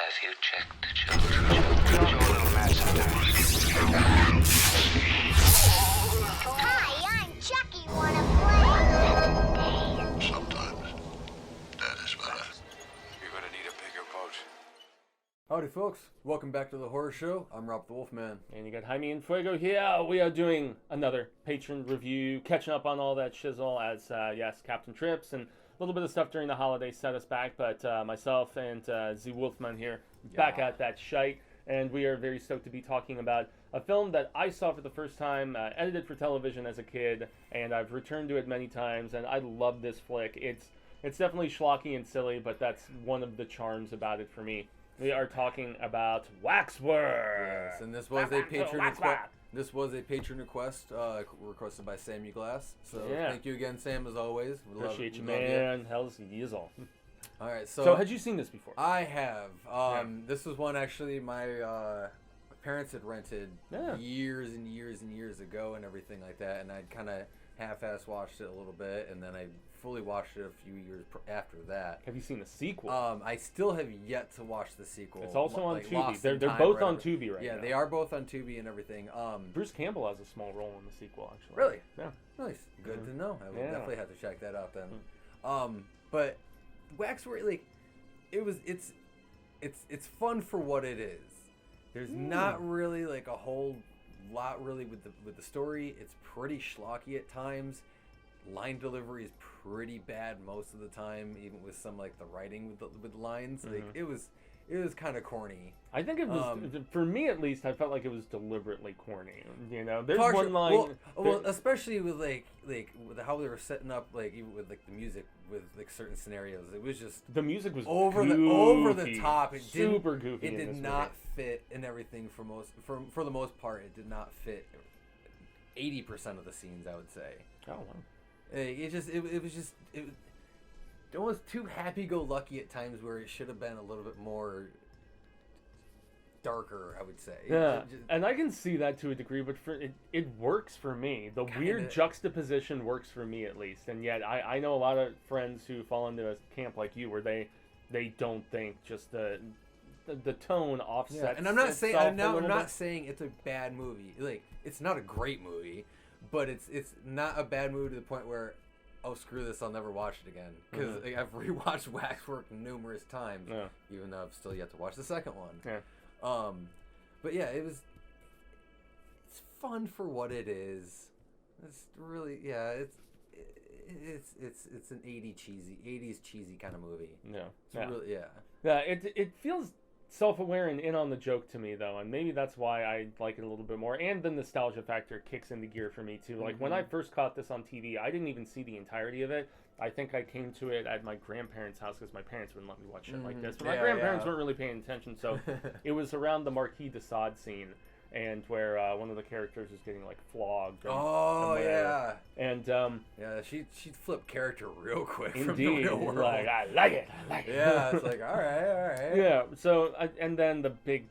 Have you checked the children? Your little mad sometimes. Hi, I'm Chucky. Wanna play? Sometimes that is better. You're gonna need a bigger boat. Howdy folks, welcome back to the horror show. I'm Rob the Wolfman. And you got Jaime and Fuego here. We are doing another patron review, catching up on all that shizzle as, yes, Captain Trips and a little bit of stuff during the holidays set us back, but myself and Z Wolfman here back at that shite, and we are very stoked to be talking about a film that I saw for the first time, edited for television as a kid, and I've returned to it many times, and I love this flick. It's definitely schlocky and silly, but that's one of the charms about it for me. We are talking about Waxwork. Yes, and this was a patron request. This was a patron request requested by Sam Glass. So thank you again, Sam, as always. We Appreciate you, man. Hell's years-all. All right, so had you seen this before? I have. This was one actually my parents had rented years and years and years ago and everything like that, and I'd kind of half-ass watched it a little bit, and then I fully watched it a few years after that. Have you seen the sequel? I still have yet to watch the sequel. It's also on like, Tubi. They're both on Tubi right now. Yeah, they are both on Tubi and everything. Bruce Campbell has a small role in the sequel, actually. Really? Yeah. Nice. Good to know. I will definitely have to check that out then. But Waxwork, like, it's fun for what it is. There's not really like a whole lot really with the story. It's pretty schlocky at times. Line delivery is pretty bad most of the time, even with some like the writing with lines. Like it was kind of corny. I think it was for me at least. I felt like it was deliberately corny. You know, there's one line. Well, especially with like with how they were setting up, like even with like the music with like certain scenarios. It was just the music was over the top. It super goofy. It did not fit in everything for the most part. It did not fit 80% of the scenes, I would say. Oh wow. It was almost too happy-go-lucky at times, where it should have been a little bit more darker, I would say. Yeah, and I can see that to a degree, but it works for me. The weird juxtaposition works for me, at least. And yet, I know a lot of friends who fall into a camp like you, where they don't think just the tone offsets. Yeah, and I'm not saying it's a bad movie. Like, it's not a great movie, but it's not a bad movie to the point where, oh, screw this, I'll never watch it again. Because I've rewatched Waxwork numerous times, even though I've still yet to watch the second one. Yeah. But yeah, it's fun for what it is. It's really, it's an 80s cheesy kind of movie. Yeah, it feels self-aware and in on the joke to me, though, and maybe that's why I like it a little bit more, and the nostalgia factor kicks into gear for me too. Like when I first caught this on TV, I didn't even see the entirety of it. I think I came to it at my grandparents' house because my parents wouldn't let me watch shit like this, but my grandparents weren't really paying attention, so it was around the Marquis de Sade scene, and where one of the characters is getting like flogged. And she flipped character real quick. Indeed, from the real world. Like I like it. Yeah, it's like all right. Yeah, so and then the big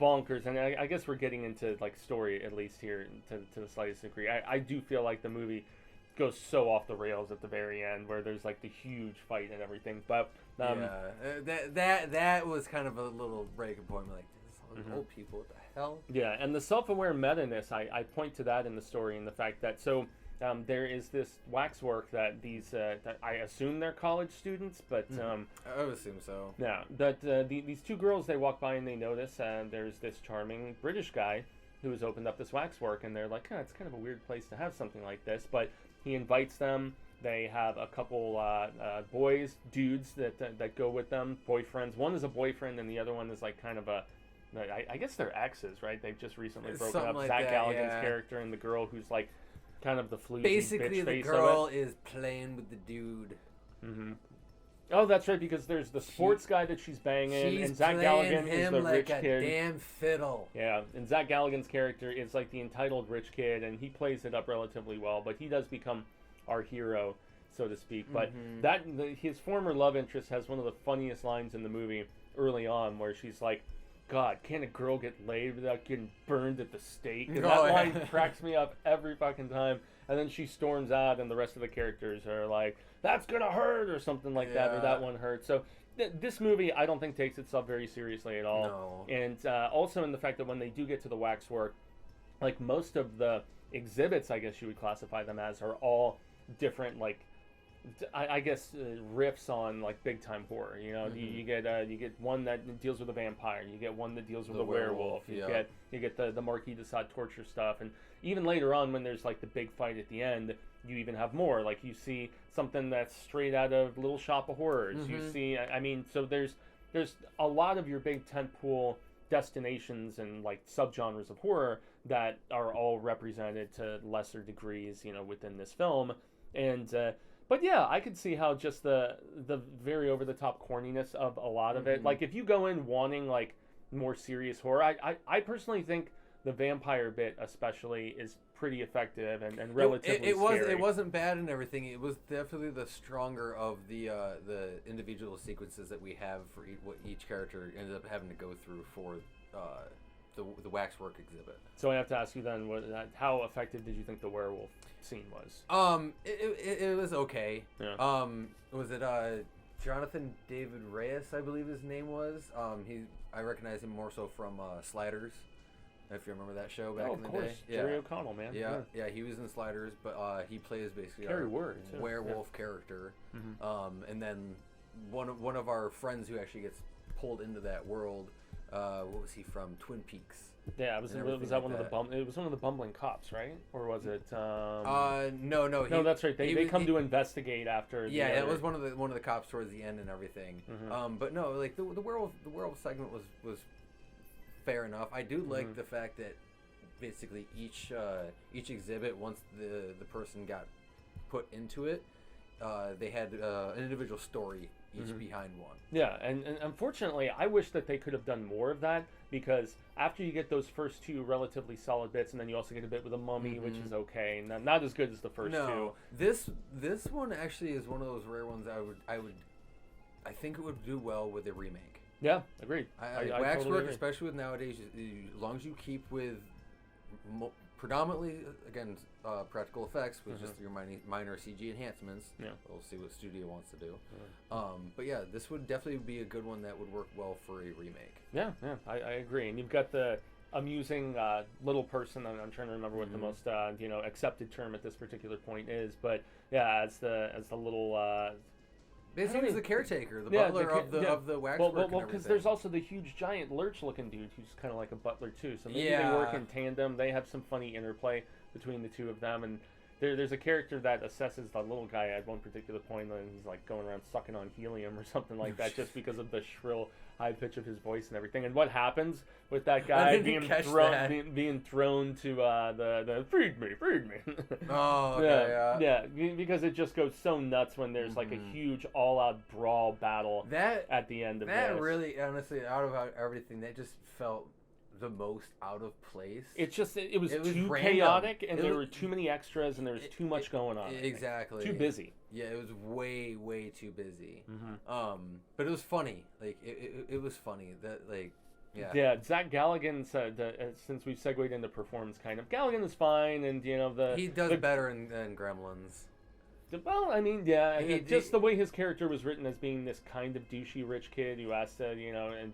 bonkers, and I guess we're getting into like story at least here to the slightest degree. I do feel like the movie goes so off the rails at the very end, where there's like the huge fight and everything. But that was kind of a little breaking point. Like, old people, what the hell? Yeah, and the self-aware meta-ness, I point to that in the story, and the fact that there is this Waxwork that these that I assume they're college students, but I would assume so. Yeah, that these two girls, they walk by and they notice there's this charming British guy who has opened up this Waxwork, and they're like, it's kind of a weird place to have something like this, but he invites them. They have a couple dudes that go with them, boyfriends. One is a boyfriend, and the other one is like kind of I guess they're exes, right? They've just recently broken up. Like Zach Galligan's character and the girl who's like kind of the floozy basically bitch face the girl of it. is playing with the dude. Oh, that's right, because there's the sports guy that she's banging, and Zach Galligan is the rich kid. She's damn fiddle. Yeah, and Zach Galligan's character is like the entitled rich kid, and he plays it up relatively well, but he does become our hero, so to speak. But his former love interest has one of the funniest lines in the movie early on, where she's like, God, can a girl get laid without getting burned at the stake? And that line cracks me up every fucking time. And then she storms out, and the rest of the characters are like, that's gonna hurt, or something like that, or that one hurt. So this movie, I don't think takes itself very seriously at all. No. And also in the fact that when they do get to the Waxwork, like most of the exhibits, I guess you would classify them as, are all different, like, I guess riffs on like big time horror. You know, you get one that deals with a vampire, you get one that deals with a werewolf, you get the Marquis de Sade torture stuff, and even later on when there's like the big fight at the end, you even have more. Like you see something that's straight out of Little Shop of Horrors. You see, I mean, so there's a lot of your big tentpole destinations and like subgenres of horror that are all represented to lesser degrees, you know, within this film. And but yeah, I could see how just the very over the top corniness of a lot of it. Like if you go in wanting like more serious horror, I personally think the vampire bit especially is pretty effective and relatively scary. It wasn't bad and everything. It was definitely the stronger of the individual sequences that we have for what each character ended up having to go through for the Waxwork exhibit. So I have to ask you then, how effective did you think the werewolf scene was? It was okay. Yeah. Was it Jonathan David Reyes, I believe his name was? I recognize him more so from Sliders, if you remember that show back in the day. Jerry O'Connell, man. Yeah, he was in Sliders, but he plays basically Carrie a Word, werewolf character. And then one of our friends who actually gets pulled into that world. What was he from? Twin Peaks. Yeah, was that one of the it was one of the bumbling cops, right? Or was it? No, that's right. They come to investigate after. Yeah, it was one of the cops towards the end and everything. But no, like the werewolf segment was fair enough. I do like the fact that basically each exhibit, once the person got put into it, they had an individual story each behind one. Yeah, and unfortunately, I wish that they could have done more of that, because after you get those first two relatively solid bits, and then you also get a bit with a mummy, which is okay, not as good as the first two. This one actually is one of those rare ones I think it would do well with a remake. Yeah, agreed. Waxwork, totally agree. especially with nowadays, as long as you keep with predominantly, again, practical effects with just your minor CG enhancements. Yeah. We'll see what studio wants to do. But yeah, this would definitely be a good one that would work well for a remake. Yeah, I agree. And you've got the amusing little person. I'm trying to remember what the most accepted term at this particular point is. But yeah, as the little. Basically, he's the caretaker, the butler of the Waxwork. Well, because there's also the huge giant lurch-looking dude who's kind of like a butler too. So maybe they work in tandem. They have some funny interplay between the two of them, and there's a character that assesses the little guy at one particular point, and he's like going around sucking on helium or something like that, just because of the shrill high pitch of his voice and everything. And what happens with that guy being thrown to the feed me. Oh, okay, yeah, because it just goes so nuts when there's like a huge all-out brawl battle at the end of that. Really, honestly, out of everything, that just felt the most out of place. It was too chaotic, and there were too many extras, and there was too much going on. Exactly. Too busy. Yeah, it was way too busy. But it was funny. Like it was funny that like. Yeah. Yeah, Zach Galligan said since we've segued into performance, kind of Galligan is fine, and he does better than Gremlins. Well, I mean, yeah, just the way his character was written as being this kind of douchey rich kid who has to,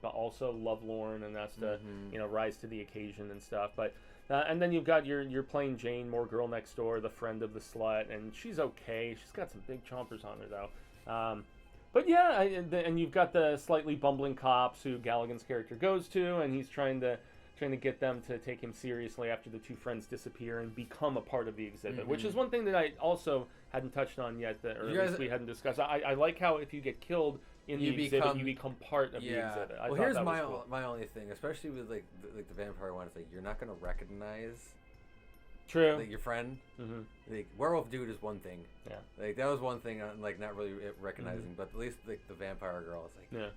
but also lovelorn and has to, rise to the occasion and stuff. But and then you've got your plain Jane, more girl next door, the friend of the slut, and she's okay. She's got some big chompers on her though. But yeah, and you've got the slightly bumbling cops who Galligan's character goes to, and he's trying to get them to take him seriously after the two friends disappear and become a part of the exhibit, which is one thing that I also hadn't touched on yet, or at least we hadn't discussed. I like how if you get killed in the exhibit, you become part of the exhibit. Well, here's my only thing, especially with like the vampire one, it's like you're not going to recognize like your friend. Like werewolf dude is one thing. Yeah. Like that was one thing I'm like not really recognizing, but at least like the vampire girl is like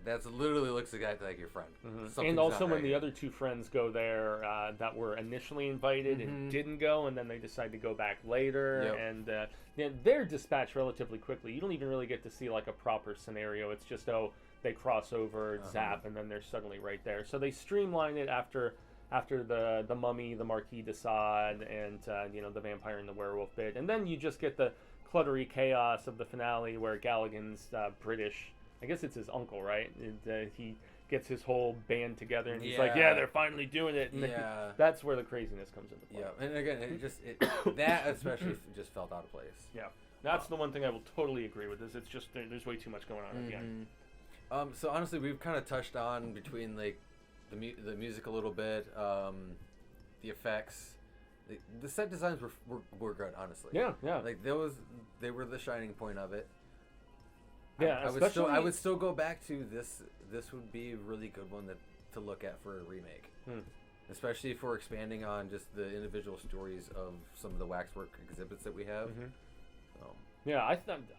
That's literally looks exactly like your friend. And also when the other two friends go there that were initially invited and didn't go, and then they decide to go back later, and they're dispatched relatively quickly. You don't even really get to see like a proper scenario. It's just, they cross over, zap, and then they're suddenly right there. So they streamline it after the mummy, the Marquis de Sade, and the vampire and the werewolf bit. And then you just get the cluttery chaos of the finale where Galligan's British I guess it's his uncle, right? He gets his whole band together, and he's like, yeah, they're finally doing it. And that's where the craziness comes into play. Yeah, and again, that especially just felt out of place. Yeah, that's the one thing I will totally agree with. Is it's just there's way too much going on at the end. So honestly, we've kind of touched on between like the music a little bit, the effects, the set designs were good, honestly. Yeah. Like they were the shining point of it. Yeah, I would still go back to this. This would be a really good one to look at for a remake, especially for expanding on just the individual stories of some of the Waxwork exhibits that we have. Yeah,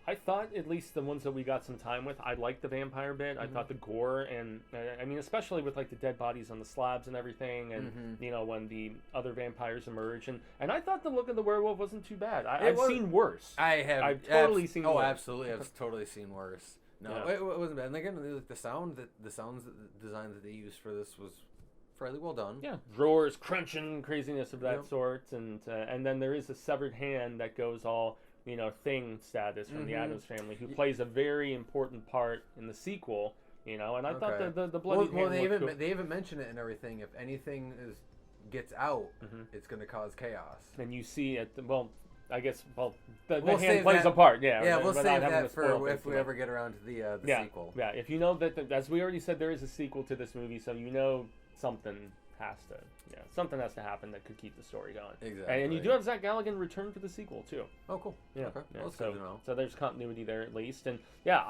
I thought at least the ones that we got some time with, I liked the vampire bit. I thought the gore, and I mean, especially with like the dead bodies on the slabs and everything, and you know, when the other vampires emerge, and I thought the look of the werewolf wasn't too bad. I've seen worse. I've totally seen worse. Oh, absolutely, I've totally seen worse. No, it wasn't bad. And again, the sounds design that they used for this was fairly well done. Yeah, drawers crunching, craziness of that sort, and then there is a severed hand that goes all, you know, Thing status from the Addams family, who plays a very important part in the sequel, you know, and I thought the bloody hand cool. They even mention it and everything. If anything gets out, it's going to cause chaos. And you see it, the hand plays a part, we'll save that for if we ever get around to the sequel. Yeah, if you know that, as we already said, there is a sequel to this movie, so you know something has to happen that could keep the story going. Exactly. And you do have Zach Galligan return for the sequel too. Oh, cool. Yeah. Okay. Yeah. Well, So, good to know. so there's continuity there at least. And yeah,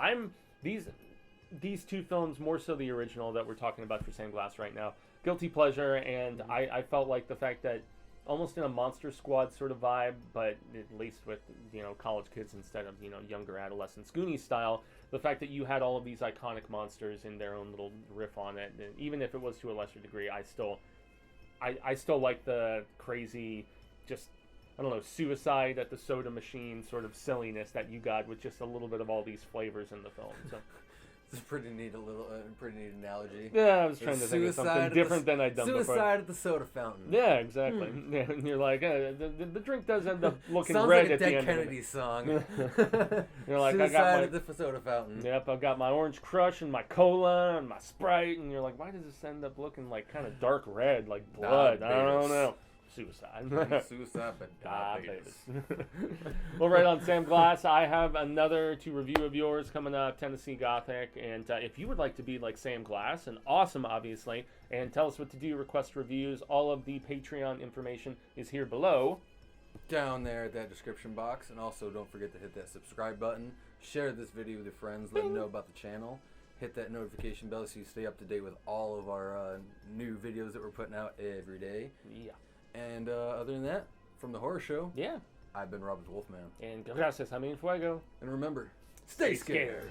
these two films, more so the original that we're talking about for Sam Glass right now, guilty pleasure, and I felt like the fact that almost in a Monster Squad sort of vibe, but at least with, you know, college kids instead of, you know, younger adolescents, Goonies style, the fact that you had all of these iconic monsters in their own little riff on it, and even if it was to a lesser degree, I still like the crazy, just, I don't know, suicide at the soda machine sort of silliness that you got with just a little bit of all these flavors in the film. So it's a pretty neat analogy. Yeah, I was trying to think of something different than I'd done before. Suicide at the soda fountain. Yeah, exactly. Yeah, and you're like, the drink does end up looking Sounds red like a at the Dead end. Kennedy song. You're like, Suicide at the soda fountain. Yep, I've got my Orange Crush and my Cola and my Sprite, and you're like, why does this end up looking like kind of dark red, like blood? I don't know. Suicide. Suicide, but diabetes. Well, right on Sam Glass, I have another review of yours coming up, Tennessee Gothic. And if you would like to be like Sam Glass, and awesome, obviously, and tell us what to do, request reviews, all of the Patreon information is here below. Down there at that description box. And also, don't forget to hit that subscribe button. Share this video with your friends. Let them know about the channel. Hit that notification bell so you stay up to date with all of our new videos that we're putting out every day. Yeah. And other than that, from the horror show, Yeah. I've been Robert Wolfman. And gracias, Jaime, Fuego. And remember, stay scared.